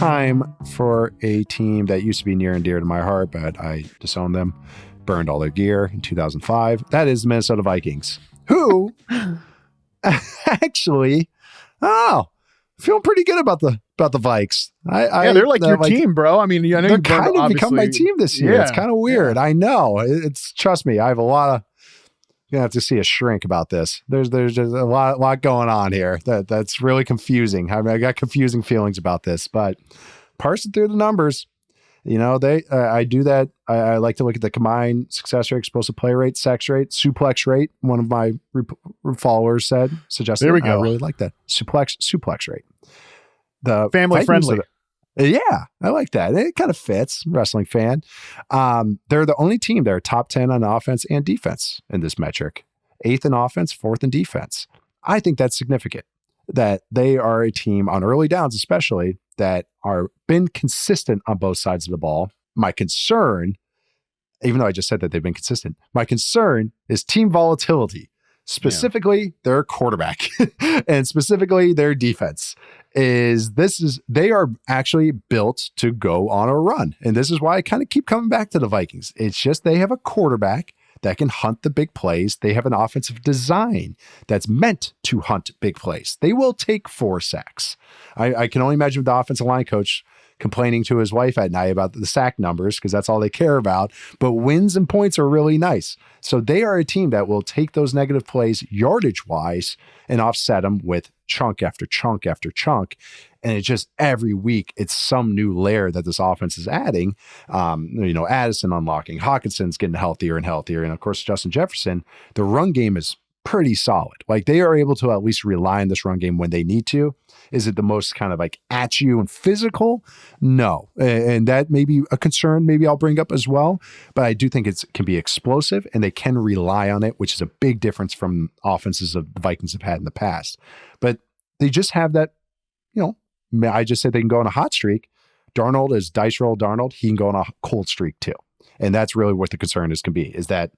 time for a team that used to be near and dear to my heart, but I disowned them, burned all their gear in 2005. That is the Minnesota Vikings, who actually, feeling pretty good about the Vikes. They're like your team, bro. I mean, I know they're kind of become my team this year. Yeah, it's kind of weird. Yeah. I know. It's trust me. I have a lot of. You're gonna have to see a shrink about this. There's just a lot going on here that's really confusing. I got confusing feelings about this, but parsing through the numbers, I do that. I like to look at the combined success rate, explosive play rate, sex rate, suplex rate. One of my followers suggested. There we go. I really like that suplex rate. The family friendly. Yeah, I like that. It kind of fits. Wrestling fan. They're the only team that are top 10 on offense and defense in this metric. 8th in offense, 4th in defense. I think that's significant that they are a team on early downs, especially that are been consistent on both sides of the ball. My concern, even though I just said that they've been consistent, my concern is team volatility, specifically their quarterback and specifically their defense. They are actually built to go on a run. And this is why I kind of keep coming back to the Vikings. It's just they have a quarterback that can hunt the big plays. They have an offensive design that's meant to hunt big plays. They will take 4 sacks. I can only imagine the offensive line coach complaining to his wife at night about the sack numbers because that's all they care about. But wins and points are really nice. So they are a team that will take those negative plays yardage-wise and offset them with chunk after chunk after chunk. And it's just every week, it's some new layer that this offense is adding. Addison unlocking, Hawkinson's getting healthier and healthier. And of course, Justin Jefferson, the run game is pretty solid. Like they are able to at least rely on this run game when they need to. Is it the most kind of like at you and physical? No. And that may be a concern maybe I'll bring up as well. But I do think it can be explosive and they can rely on it, which is a big difference from offenses of the Vikings have had in the past. But they just have that, I just said they can go on a hot streak. Darnold is dice roll Darnold. He can go on a cold streak too. And that's really what the concern can be, is that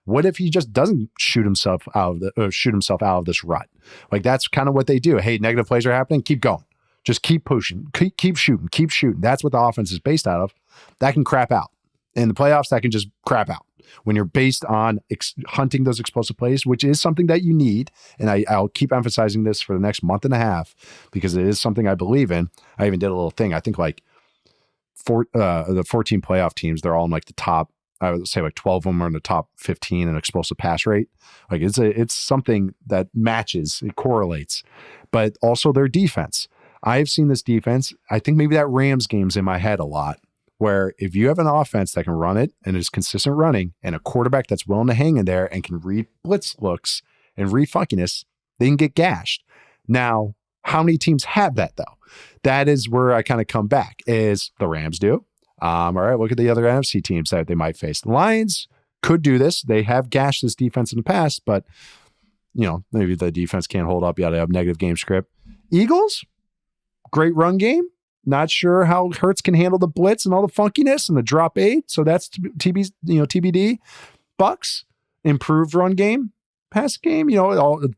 what if he just doesn't shoot himself out of this rut? Like that's kind of what they do. Hey, negative plays are happening. Keep going. Just keep pushing. Keep shooting. That's what the offense is based out of. That can crap out. In the playoffs, that can just crap out. When you're based on hunting those explosive plays, which is something that you need, and I'll keep emphasizing this for the next month and a half because it is something I believe in. I even did a little thing. I think like the 14 playoff teams, they're all in like the top. I would say like 12 of them are in the top 15 in explosive pass rate. Like it's something that matches, it correlates, but also their defense. I've seen this defense. I think maybe that Rams game's in my head a lot, where if you have an offense that can run it and is consistent running and a quarterback that's willing to hang in there and can read blitz looks and read funkiness, they can get gashed. Now, how many teams have that though? That is where I kind of come back is the Rams do. All right, look at the other NFC teams that they might face. The Lions could do this. They have gashed this defense in the past, but maybe the defense can't hold up. You got to have negative game script. Eagles, great run game. Not sure how Hurts can handle the blitz and all the funkiness and the drop 8. So that's TBD. Bucks, improved run game, pass game.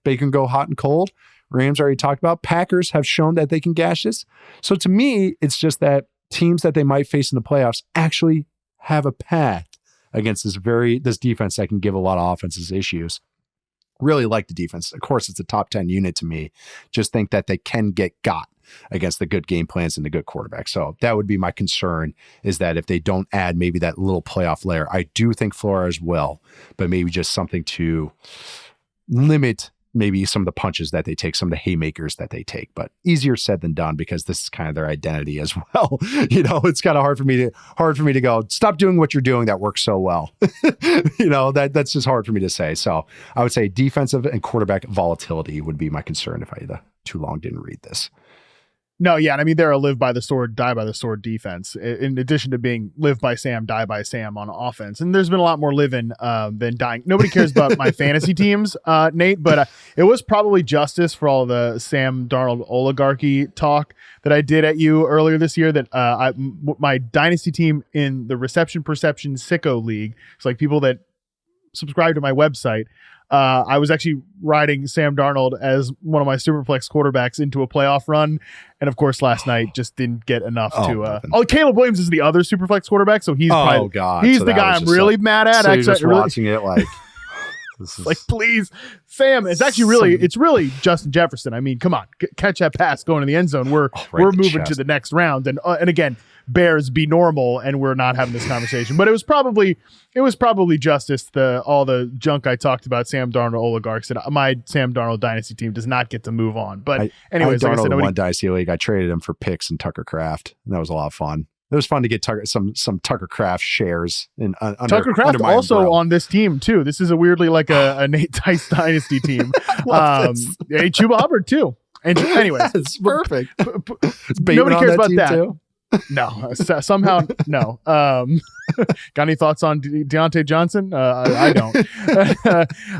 They can go hot and cold. Rams already talked about. Packers have shown that they can gash this. So to me, it's just that teams that they might face in the playoffs actually have a path against this defense that can give a lot of offenses issues. Really like the defense. Of course, it's a top 10 unit to me. Just think that they can get got against the good game plans and the good quarterback. So that would be my concern, is that if they don't add maybe that little playoff layer, I do think Flores will, but maybe just something to limit maybe some of the punches that they take, some of the haymakers that they take, but easier said than done because this is kind of their identity as well. It's kind of hard for me to go, stop doing what you're doing that works so well. That's just hard for me to say. So I would say defensive and quarterback volatility would be my concern if I too long didn't read this. No, yeah, and I mean they're a live by the sword, die by the sword defense. In addition to being live by Sam, die by Sam on offense, and there's been a lot more living than dying. Nobody cares about my fantasy teams, Nate, but it was probably justice for all the Sam Darnold oligarchy talk that I did at you earlier this year. That my dynasty team in the reception perception sicko league, it's like people that subscribe to my website, I was actually riding Sam Darnold as one of my Superflex quarterbacks into a playoff run. And of course, last night just didn't get enough to. Caleb Williams is the other Superflex quarterback, so he's he's the guy I'm really mad at. So you're just watching it like. This is, like, please, Sam. It's actually it's really Justin Jefferson. I mean, come on, catch that pass going in the end zone. We're moving to the next round, and again, Bears be normal, and we're not having this conversation. But it was probably justice. All the junk I talked about Sam Darnold oligarchs, and my Sam Darnold dynasty team does not get to move on. But anyways, I Darnold in one dynasty league. I traded him for picks and Tucker Kraft, and that was a lot of fun. It was fun to get some Tucker Kraft shares. Tucker Kraft also umbrella. On this team too. This is a weirdly like a Nate Tice dynasty team. Chuba Hubbard too. And anyways, it's perfect. Nobody cares about that. Too? No, somehow no. Got any thoughts on Deontay Johnson? I don't.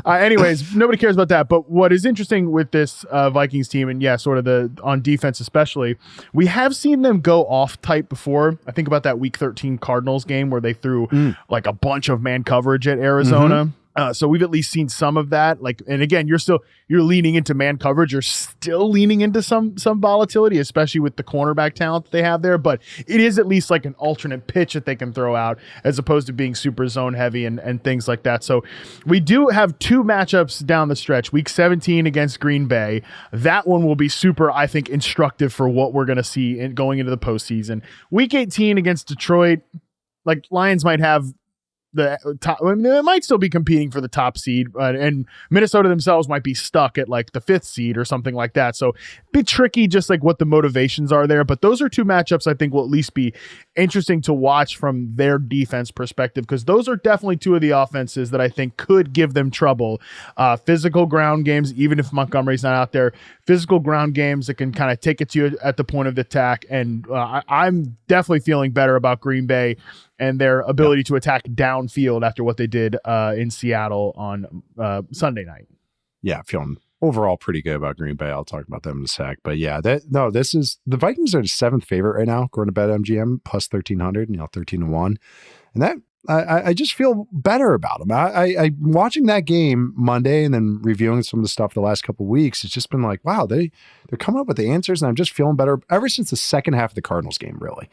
Anyways, nobody cares about that. But what is interesting with this Vikings team, and sort of on defense especially, we have seen them go off type before. I think about that Week 13 Cardinals game where they threw like a bunch of man coverage at Arizona. So we've at least seen some of that. Like, and again, you're leaning into man coverage. You're still leaning into some volatility, especially with the cornerback talent that they have there. But it is at least like an alternate pitch that they can throw out as opposed to being super zone heavy and things like that. So we do have two matchups down the stretch. Week 17 against Green Bay. That one will be super, I think, instructive for what we're going to see going into the postseason. Week 18 against Detroit. Like, Lions might have the top. I mean, they might still be competing for the top seed, and Minnesota themselves might be stuck at like the 5th seed or something like that. So be tricky, just like what the motivations are there. But those are two matchups I think will at least be interesting to watch from their defense perspective, because those are definitely two of the offenses that I think could give them trouble. Physical ground games, even if Montgomery's not out there, physical ground games that can kind of take it to you at the point of the attack. And I'm definitely feeling better about Green Bay and their ability to attack downfield after what they did in Seattle on Sunday night. Yeah, feeling overall pretty good about Green Bay. I'll talk about them in a sec. But yeah, this is the Vikings are the 7th favorite right now, according to BetMGM, plus 1,300, 13-1. And that I just feel better about them. I watching that game Monday and then reviewing some of the stuff the last couple of weeks. It's just been like, wow, they're coming up with the answers, and I'm just feeling better ever since the second half of the Cardinals game, really.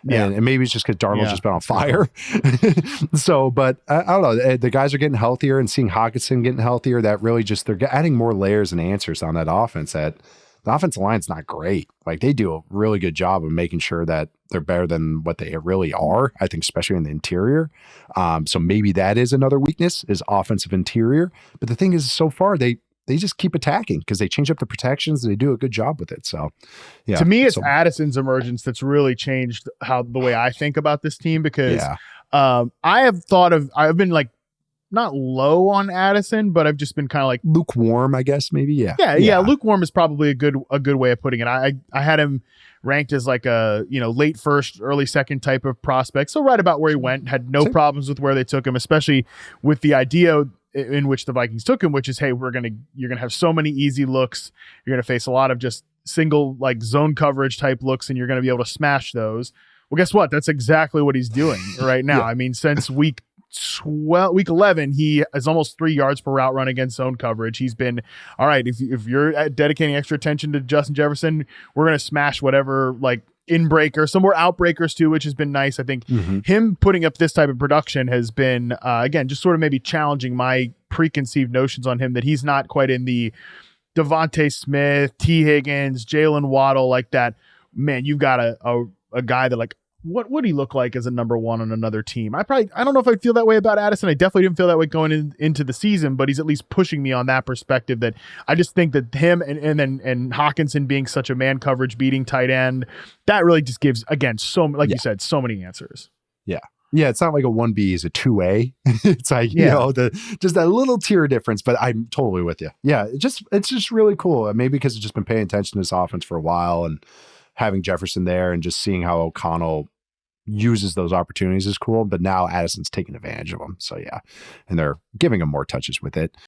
Yeah. And maybe it's just because Darnold's just been on fire. So, but I don't know. The guys are getting healthier, and seeing Hockenson getting healthier, that really just, they're adding more layers and answers on that offense. That the offensive line's not great. Like, they do a really good job of making sure that they're better than what they really are, I think, especially in the interior. So maybe that is another weakness, is offensive interior. But the thing is, so far, they just keep attacking because they change up the protections and they do a good job with it. So, yeah. To me, it's Addison's emergence that's really changed the way I think about this team, because I've been like not low on Addison, but I've just been kind of like lukewarm, I guess, maybe. Yeah. Lukewarm is probably a good way of putting it. I had him ranked as like a, late first, early second type of prospect. So right about where he went, had no problems with where they took him, especially with the idea in which the Vikings took him, which is, hey, you're going to have so many easy looks. You're going to face a lot of just single like zone coverage type looks, and you're going to be able to smash those. Well, guess what? That's exactly what he's doing right now. I mean, since week 11, he is almost 3 yards per route run against zone coverage. He's been, all right, if you're dedicating extra attention to Justin Jefferson, we're going to smash whatever like in breaker, some more outbreakers too, which has been nice. I think him putting up this type of production has been, again, just sort of maybe challenging my preconceived notions on him, that he's not quite in the Devontae Smith, T. Higgins, Jalen Waddle like that. Man, you've got a guy that, like, what would he look like as a number one on another team? I don't know if I'd feel that way about Addison. I definitely didn't feel that way going into the season, but he's at least pushing me on that perspective, that I just think that him and Hockenson being such a man coverage beating tight end, that really just gives, again, you said, so many answers. Yeah. Yeah, it's not like a 1B is a 2A. It's like, just that little tier difference, but I'm totally with you. Yeah, it's just really cool. Maybe because I've just been paying attention to this offense for a while, and having Jefferson there and just seeing how O'Connell uses those opportunities is cool. But now Addison's taking advantage of them. So yeah, and they're giving him more touches with it.